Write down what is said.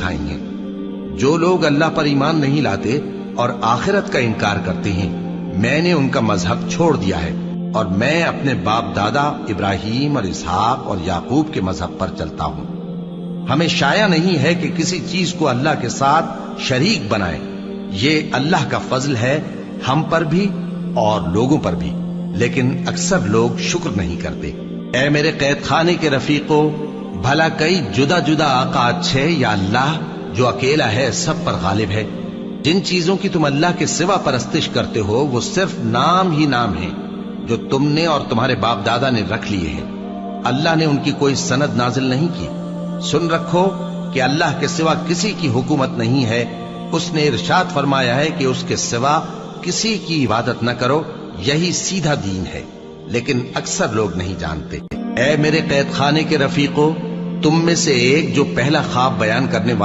سکھائیں گے۔ جو لوگ اللہ پر ایمان نہیں لاتے اور آخرت کا انکار کرتے ہیں، میں نے ان کا مذہب چھوڑ دیا ہے اور میں اپنے باپ دادا ابراہیم اور اسحاق اور یعقوب کے مذہب پر چلتا ہوں۔ ہمیں شایع نہیں ہے کہ کسی چیز کو اللہ کے ساتھ شریک بنائیں۔ یہ اللہ کا فضل ہے ہم پر بھی اور لوگوں پر بھی، لیکن اکثر لوگ شکر نہیں کرتے۔ اے میرے قید خانے کے رفیقو، بھلا کئی جدا جدا آقا اچھے یا اللہ جو اکیلا ہے سب پر غالب ہے؟ جن چیزوں کی تم اللہ کے سوا پرستش کرتے ہو وہ صرف نام ہی نام ہیں جو تم نے اور تمہارے باپ دادا نے رکھ لیے ہیں۔ اللہ نے ان کی کوئی سند نازل نہیں کی۔ سن رکھو کہ اللہ کے سوا کسی کی حکومت نہیں ہے۔ اس نے ارشاد فرمایا ہے کہ اس کے سوا کسی کی عبادت نہ کرو، یہی سیدھا دین ہے، لیکن اکثر لوگ نہیں جانتے۔ اے میرے قید خانے کے رفیقو، تم میں سے ایک جو پہلا خواب بیان کرنے والا